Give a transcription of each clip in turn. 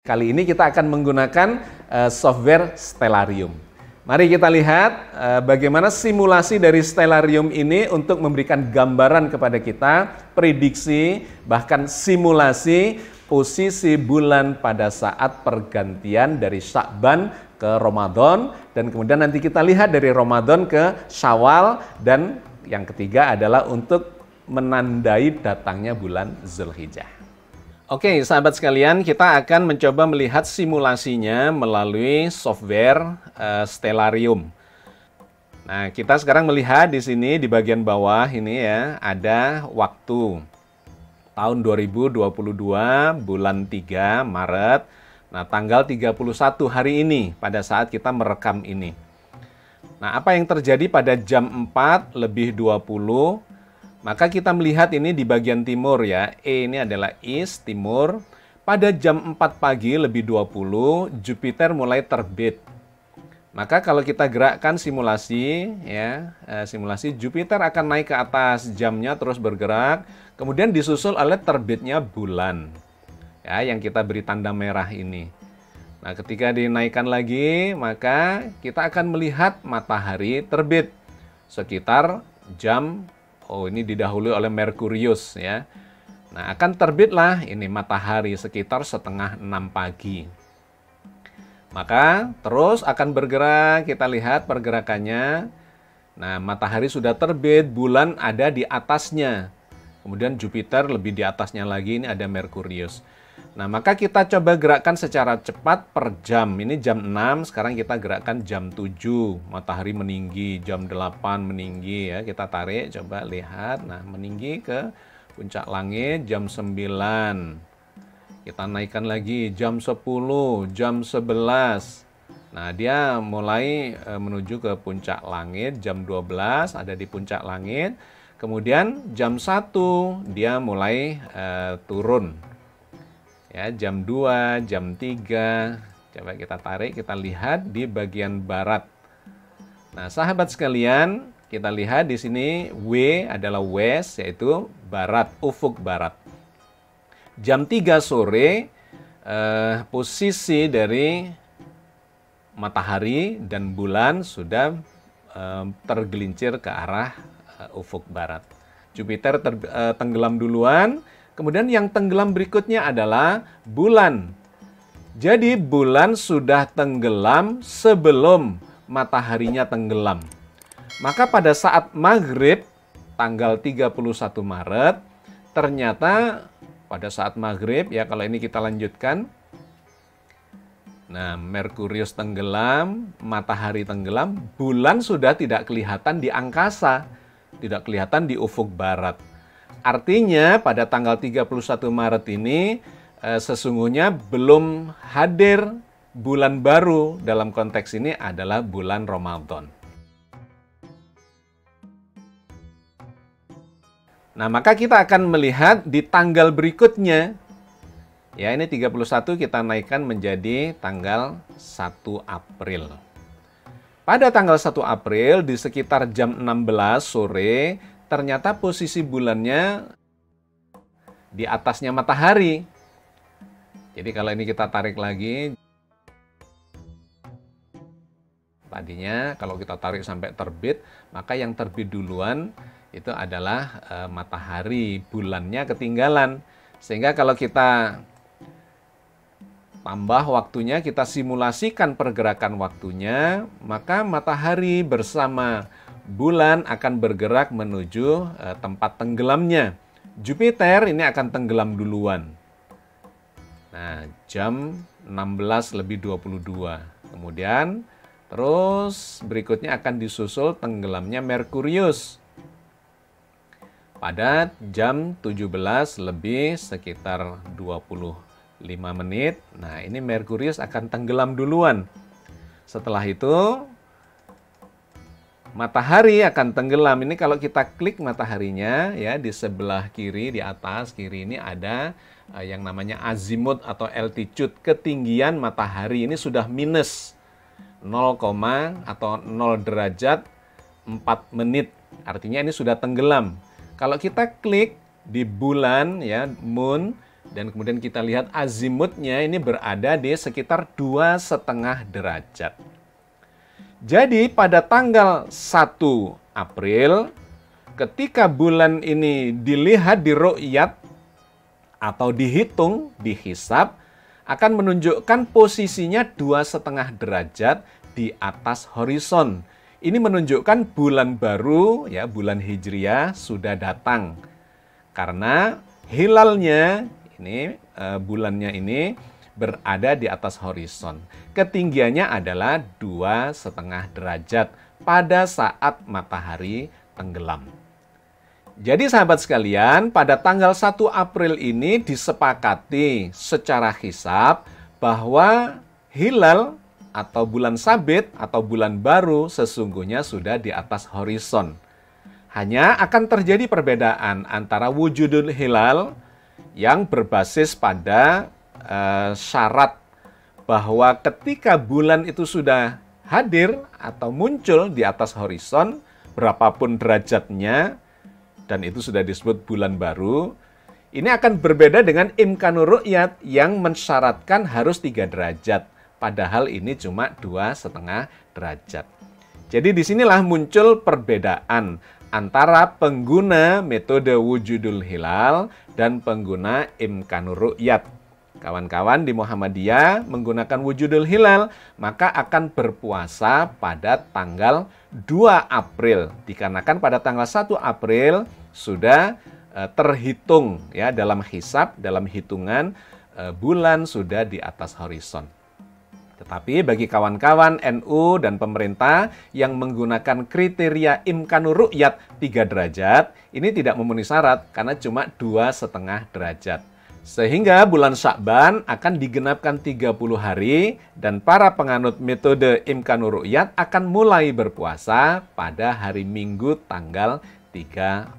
Kali ini kita akan menggunakan software Stellarium. Mari kita lihat bagaimana simulasi dari Stellarium ini untuk memberikan gambaran kepada kita, prediksi, bahkan simulasi posisi bulan pada saat pergantian dari Sya'ban ke Ramadan, dan kemudian nanti kita lihat dari Ramadan ke Syawal, dan yang ketiga adalah untuk menandai datangnya bulan Zulhijjah. Oke, sahabat sekalian, kita akan mencoba melihat simulasinya melalui software Stellarium. Nah, kita sekarang melihat di sini di bagian bawah ini ya, ada waktu tahun 2022 bulan 3 Maret. Nah, tanggal 31 hari ini pada saat kita merekam ini. Nah, apa yang terjadi pada jam 4 lebih 20? Maka kita melihat ini di bagian timur ya, E ini adalah east, timur. Pada jam 4 pagi lebih 20, Jupiter mulai terbit. Maka kalau kita gerakkan simulasi, ya, simulasi Jupiter akan naik ke atas, jamnya terus bergerak, kemudian disusul oleh terbitnya bulan. Ya, yang kita beri tanda merah ini. Nah, ketika dinaikkan lagi, maka kita akan melihat matahari terbit sekitar jam, ini didahului oleh Merkurius ya. Nah, akan terbitlah ini matahari sekitar setengah 6 pagi. Maka terus akan bergerak, kita lihat pergerakannya. Nah, matahari sudah terbit, bulan ada di atasnya. Kemudian Jupiter lebih di atasnya lagi, ini ada Merkurius. Nah, maka kita coba gerakkan secara cepat per jam. Ini jam 6, sekarang kita gerakkan jam 7. Matahari meninggi, jam 8 meninggi ya. Kita tarik, coba lihat. Nah, meninggi ke puncak langit jam 9. Kita naikkan lagi jam 10, jam 11. Nah, dia mulai menuju ke puncak langit jam 12, ada di puncak langit. Kemudian jam 1 dia mulai turun. Ya, jam 2, jam 3, coba kita tarik, kita lihat di bagian barat. Nah, sahabat sekalian, kita lihat di sini W adalah west, yaitu barat, ufuk barat. Jam 3 sore, posisi dari matahari dan bulan sudah tergelincir ke arah ufuk barat. Jupiter tenggelam duluan. Kemudian yang tenggelam berikutnya adalah bulan. Jadi bulan sudah tenggelam sebelum mataharinya tenggelam. Maka pada saat maghrib tanggal 31 Maret, ternyata pada saat maghrib ya, kalau ini kita lanjutkan. Nah, Merkurius tenggelam, matahari tenggelam, bulan sudah tidak kelihatan di angkasa, tidak kelihatan di ufuk barat. Artinya pada tanggal 31 Maret ini sesungguhnya belum hadir bulan baru, dalam konteks ini adalah bulan Ramadan. Nah, maka kita akan melihat di tanggal berikutnya. Ya, ini 31 kita naikkan menjadi tanggal 1 April. Pada tanggal 1 April di sekitar jam 16 sore, ternyata posisi bulannya di atasnya matahari. Jadi kalau ini kita tarik lagi, tadinya kalau kita tarik sampai terbit, maka yang terbit duluan itu adalah matahari, bulannya ketinggalan. Sehingga kalau kita tambah waktunya, kita simulasikan pergerakan waktunya, maka matahari bersama bulan akan bergerak menuju tempat tenggelamnya. Jupiter ini akan tenggelam duluan. Nah, jam 16 lebih 22. Kemudian terus berikutnya akan disusul tenggelamnya Merkurius pada jam 17 lebih sekitar 25 menit. Nah, ini Merkurius akan tenggelam duluan. Setelah itu matahari akan tenggelam. Ini kalau kita klik mataharinya ya, di sebelah kiri, di atas kiri ini ada yang namanya azimut atau altitude, ketinggian matahari. Ini sudah minus 0, atau 0 derajat 4 menit. Artinya ini sudah tenggelam. Kalau kita klik di bulan ya, moon, Dan kemudian kita lihat azimutnya ini berada di sekitar 2,5 derajat. Jadi pada tanggal 1 April, ketika bulan ini dilihat di ru'yat atau dihitung, dihisab, akan menunjukkan posisinya 2,5 derajat di atas horizon. Ini menunjukkan bulan baru, ya, bulan Hijriah sudah datang. Karena hilalnya, ini bulannya ini berada di atas horizon. Ketinggiannya adalah 2,5 derajat pada saat matahari tenggelam. Jadi sahabat sekalian, pada tanggal 1 April ini disepakati secara hisab bahwa hilal atau bulan sabit atau bulan baru sesungguhnya sudah di atas horizon. Hanya akan terjadi perbedaan antara wujudul hilal yang berbasis pada syarat bahwa ketika bulan itu sudah hadir atau muncul di atas horizon, berapapun derajatnya, dan itu sudah disebut bulan baru, ini akan berbeda dengan imkanur ru'yat yang mensyaratkan harus 3 derajat. Padahal ini cuma 2,5 derajat. Jadi disinilah muncul perbedaan antara pengguna metode wujudul hilal dan pengguna imkanur ru'yat. Kawan-kawan di Muhammadiyah menggunakan wujudul hilal, maka akan berpuasa pada tanggal 2 April. Dikarenakan pada tanggal 1 April sudah terhitung ya dalam hisab, dalam hitungan bulan sudah di atas horizon. Tetapi bagi kawan-kawan NU dan pemerintah yang menggunakan kriteria imkanur ru'yat 3 derajat, ini tidak memenuhi syarat karena cuma 2,5 derajat. Sehingga bulan Sya'ban akan digenapkan 30 hari dan para penganut metode imkanur ru'yat akan mulai berpuasa pada hari Minggu tanggal 3.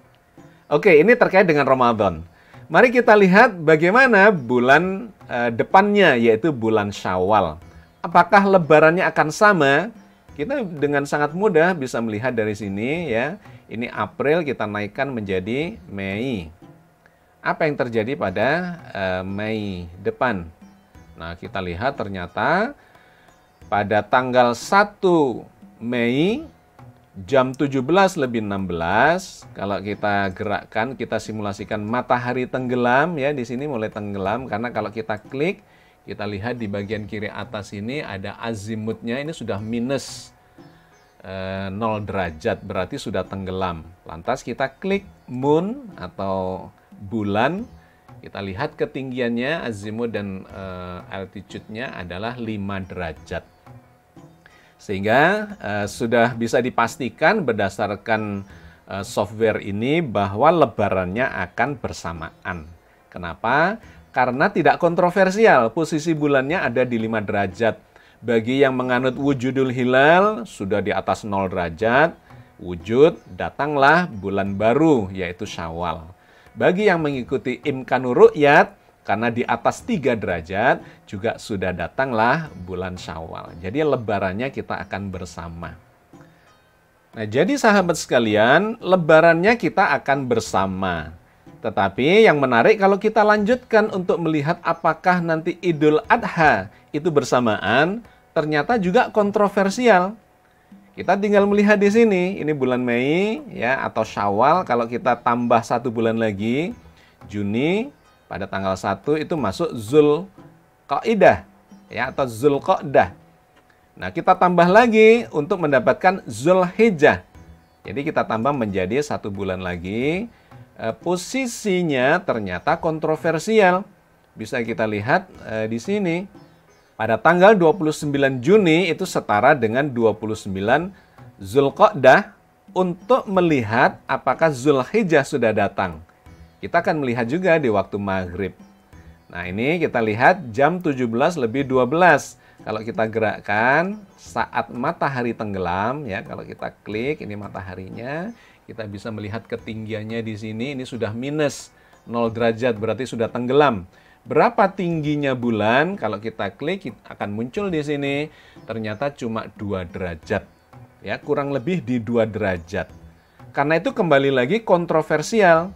Oke, ini terkait dengan Ramadan. Mari kita lihat bagaimana bulan depannya, yaitu bulan Syawal. Apakah lebarannya akan sama? Kita dengan sangat mudah bisa melihat dari sini ya. Ini April kita naikkan menjadi Mei. Apa yang terjadi pada Mei depan? Nah, kita lihat ternyata pada tanggal 1 Mei jam 17:16 kalau kita gerakkan, kita simulasikan matahari tenggelam ya, di sini mulai tenggelam karena kalau kita klik, kita lihat di bagian kiri atas ini ada azimutnya, ini sudah minus 0 derajat, berarti sudah tenggelam. Lantas kita klik moon atau bulan, kita lihat ketinggiannya, azimut dan altitude-nya adalah 5 derajat. Sehingga sudah bisa dipastikan berdasarkan software ini bahwa lebarannya akan bersamaan. Kenapa? Karena tidak kontroversial, posisi bulannya ada di 5 derajat. Bagi yang menganut wujudul hilal, sudah di atas 0 derajat, wujud, datanglah bulan baru, yaitu Syawal. Bagi yang mengikuti imkanur ru'yat, karena di atas 3 derajat, juga sudah datanglah bulan Syawal. Jadi lebarannya kita akan bersama. Nah, jadi sahabat sekalian, lebarannya kita akan bersama. Tetapi yang menarik kalau kita lanjutkan untuk melihat apakah nanti Idul Adha itu bersamaan, ternyata juga kontroversial. Kita tinggal melihat di sini, ini bulan Mei ya atau Syawal, kalau kita tambah 1 bulan lagi, Juni pada tanggal 1 itu masuk Zulqa'dah ya atau Zulqa'dah. Nah, kita tambah lagi untuk mendapatkan Zulhijjah. Jadi kita tambah menjadi 1 bulan lagi. Posisinya ternyata kontroversial. Bisa kita lihat di sini. Pada tanggal 29 Juni itu setara dengan 29 Zulqa'dah untuk melihat apakah Zulhijjah sudah datang. Kita akan melihat juga di waktu maghrib. Nah, ini kita lihat jam 17:12. Kalau kita gerakkan saat matahari tenggelam ya, kalau kita klik ini mataharinya, kita bisa melihat ketinggiannya di sini, ini sudah minus 0 derajat, berarti sudah tenggelam. Berapa tingginya bulan? Kalau kita klik akan muncul di sini, ternyata cuma 2 derajat. Ya, kurang lebih di 2 derajat. Karena itu kembali lagi kontroversial.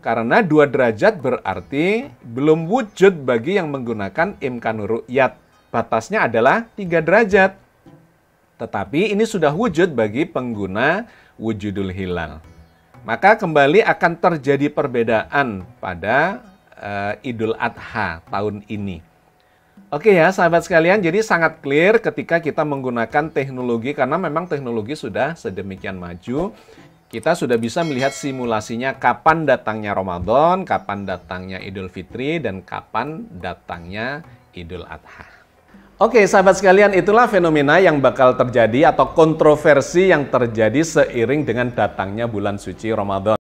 Karena 2 derajat berarti belum wujud bagi yang menggunakan imkanur ru'yat. Batasnya adalah 3 derajat. Tetapi ini sudah wujud bagi pengguna wujudul hilal. Maka kembali akan terjadi perbedaan pada Idul Adha tahun ini. Oke ya sahabat sekalian, jadi sangat clear ketika kita menggunakan teknologi karena memang teknologi sudah sedemikian maju. Kita sudah bisa melihat simulasinya kapan datangnya Ramadan, kapan datangnya Idul Fitri, dan kapan datangnya Idul Adha. Oke sahabat sekalian, itulah fenomena yang bakal terjadi atau kontroversi yang terjadi seiring dengan datangnya bulan suci Ramadan.